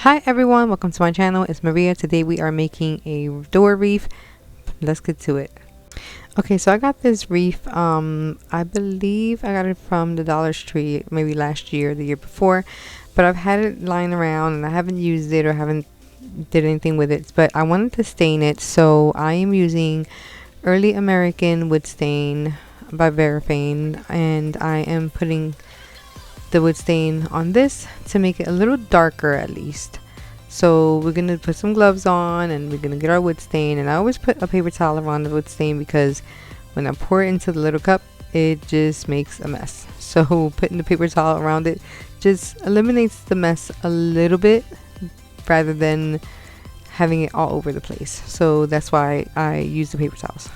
Hi everyone, welcome to my channel. It's Maria. Today we are making a door wreath. Let's get to it. Okay, so I got this wreath, I believe I got it from the Dollar Tree maybe last year or the year before, but I've had it lying around and I haven't used it or haven't did anything with it, but I wanted to stain it, so I am using Early American wood stain by Varathane, and I am putting the wood stain on this to make it a little darker at least. So we're gonna put some gloves on and we're gonna get our wood stain, and I always put a paper towel around the wood stain because when I pour it into the little cup it just makes a mess. So putting the paper towel around it just eliminates the mess a little bit rather than having it all over the place. So that's why I use the paper towels.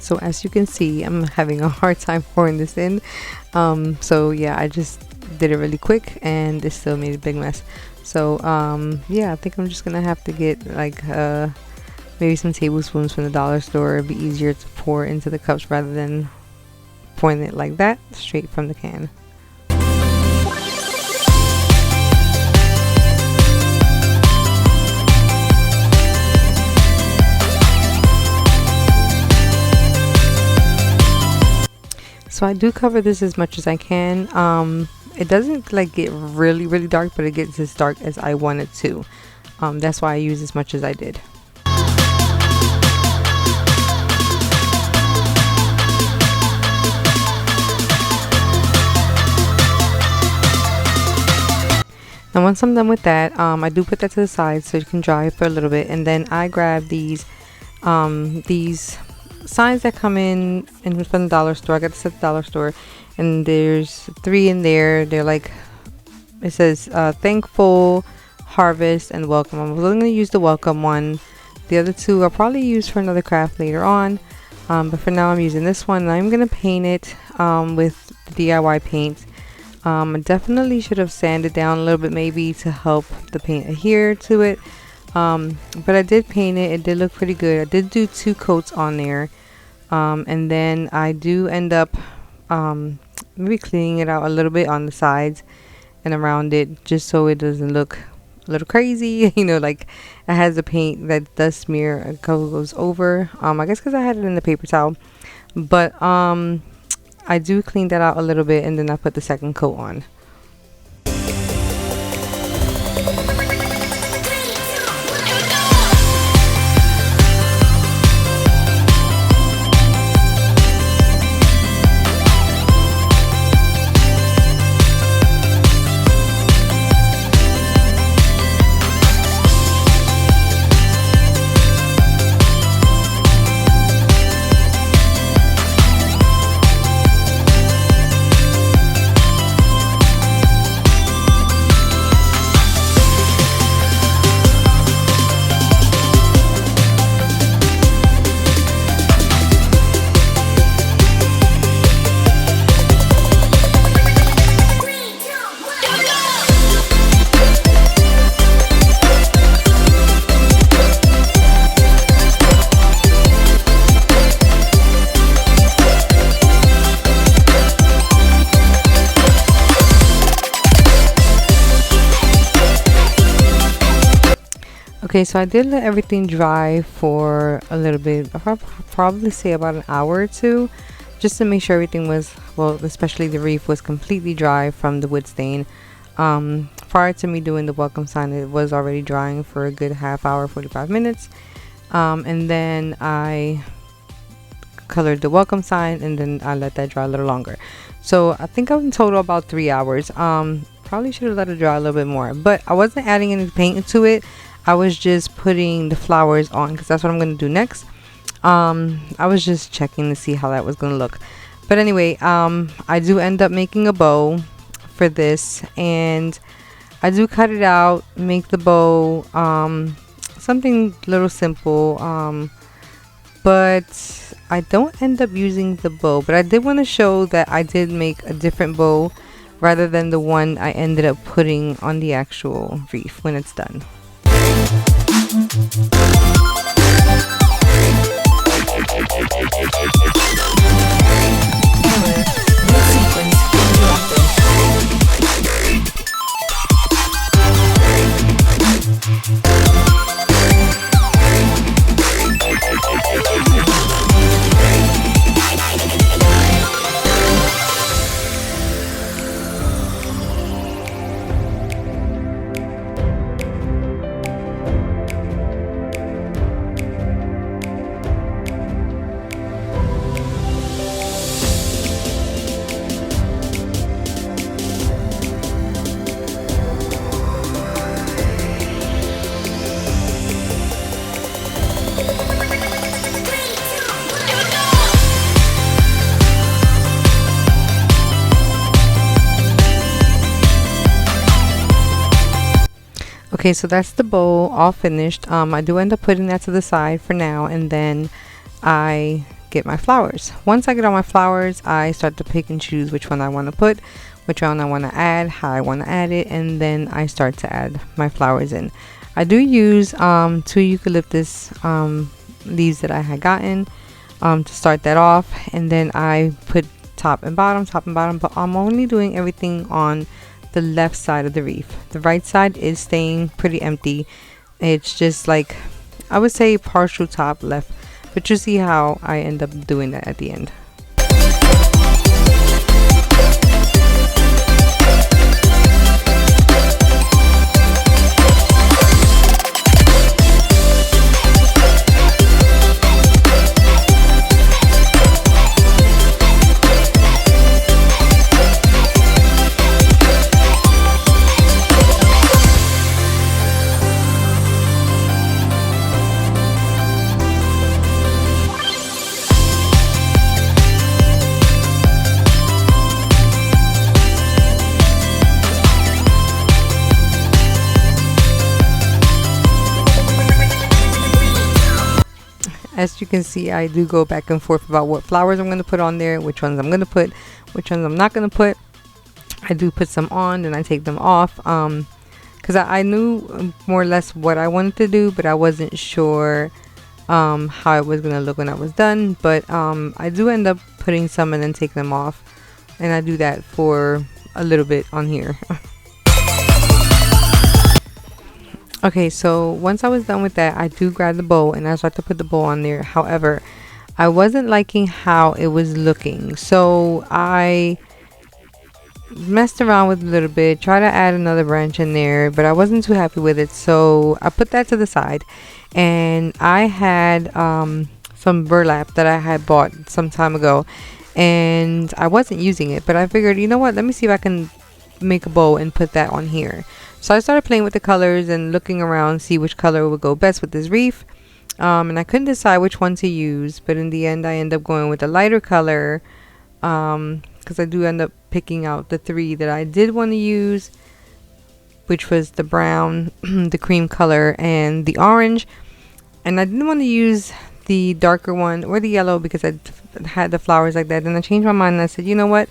So as you can see, I'm having a hard time pouring this in. So yeah, I just did it really quick and it still made a big mess. So yeah, I think I'm just gonna have to get like maybe some tablespoons from the dollar store. It'd be easier to pour into the cups rather than pouring it like that straight from the can. So I do cover this as much as I can. It doesn't like get really dark, but it gets as dark as I want it to. That's why I use as much as I did. Now once I'm done with that, I do put that to the side so it can dry for a little bit, and then I grab these signs that come in from the dollar store. I got this at the dollar store, and there's 3 in there. They're like, it says thankful, harvest, and welcome. I'm only going to use the welcome one. The other 2 I'll probably use for another craft later on, but for now I'm using this one, and I'm going to paint it with DIY paint. I definitely should have sanded down a little bit maybe to help the paint adhere to it. But I did paint it. It did look pretty good. I did do 2 coats on there, and then I do end up maybe cleaning it out a little bit on the sides and around it, just so it doesn't look a little crazy. You know, like it has the paint that does smear, a couple goes over. I guess because I had it in the paper towel, but I do clean that out a little bit, and then I put the second coat on. Okay, so I did let everything dry for a little bit. I'll probably say about an hour or 2, just to make sure everything was, well, especially the wreath was completely dry from the wood stain. Prior to me doing the welcome sign, it was already drying for a good half hour, 45 minutes. And then I colored the welcome sign, and then I let that dry a little longer. So I think in total about 3 hours. Probably should have let it dry a little bit more, but I wasn't adding any paint to it. I was just putting the flowers on because that's what I'm going to do next. I was just checking to see how that was going to look. But anyway, I do end up making a bow for this, and I do cut it out, make the bow something little simple. But I don't end up using the bow, but I did want to show that I did make a different bow rather than the one I ended up putting on the actual wreath when it's done. Okay, so that's the bowl all finished. I do end up putting that to the side for now, and then I get my flowers. Once I get all my flowers, I start to pick and choose which one I want to put, which one I want to add, how I want to add it, and then I start to add my flowers in. I do use 2 eucalyptus leaves that I had gotten to start that off, and then I put top and bottom, but I'm only doing everything on the left side of the wreath. The right side is staying pretty empty. It's just like, I would say partial top left, but you see how I end up doing that at the end. As you can see, I do go back and forth about what flowers I'm going to put on there, which ones I'm going to put, which ones I'm not going to put. I do put some on, then I take them off, because I knew more or less what I wanted to do, but I wasn't sure how it was going to look when I was done. But I do end up putting some and then take them off, and I do that for a little bit on here. Okay, so once I was done with that, I do grab the bowl and I start to put the bowl on there. However, I wasn't liking how it was looking, so I messed around with it a little bit, tried to add another branch in there, but I wasn't too happy with it, so I put that to the side. And I had some burlap that I had bought some time ago, and I wasn't using it, but I figured, you know what, let me see if I can make a bow and put that on here. So I started playing with the colors and looking around, see which color would go best with this wreath. And I couldn't decide which one to use, but in the end I end up going with a lighter color, because I do end up picking out the 3 that I did want to use, which was the brown, the cream color, and the orange. And I didn't want to use the darker one or the yellow because I had the flowers like that. Then I changed my mind and I said, you know what,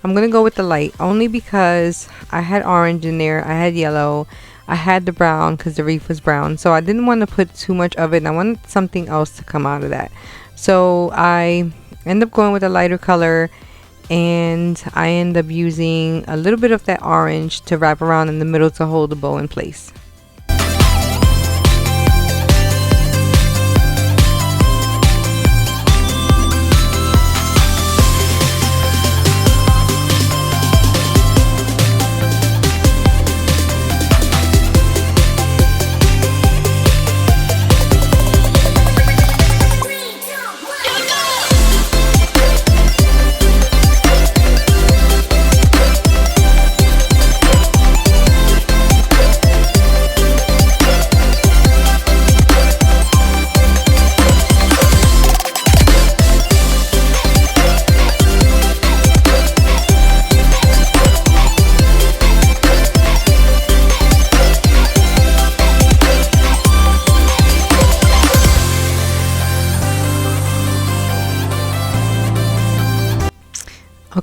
I'm gonna go with the light, only because I had orange in there, I had yellow, I had the brown because the wreath was brown, so I didn't want to put too much of it, and I wanted something else to come out of that. So I end up going with a lighter color, and I end up using a little bit of that orange to wrap around in the middle to hold the bow in place.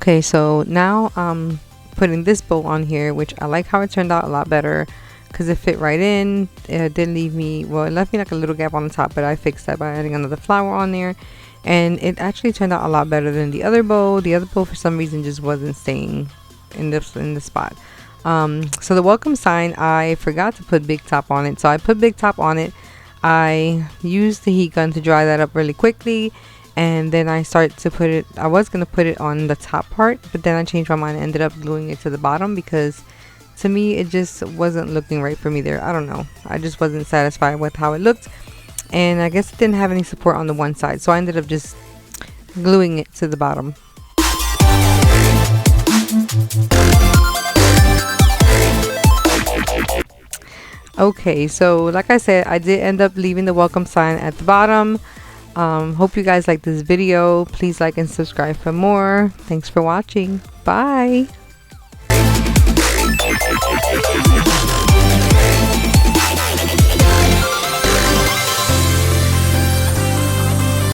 Okay, so now putting this bow on here, which I like how it turned out a lot better because it fit right in. It didn't leave me, well, it left me like a little gap on the top, but I fixed that by adding another flower on there, and it actually turned out a lot better than the other bow. The other bow for some reason just wasn't staying in the spot. So the welcome sign, I forgot to put big top on it, so I put big top on it. I used the heat gun to dry that up really quickly, and then I started to put it, I was going to put it on the top part, but then I changed my mind and ended up gluing it to the bottom because to me it just wasn't looking right for me there. I don't know, I just wasn't satisfied with how it looked, and I guess it didn't have any support on the one side, so I ended up just gluing it to the bottom. Okay, so like I said, I did end up leaving the welcome sign at the bottom. Hope you guys like this video. Please like and subscribe for more. Thanks for watching. Bye.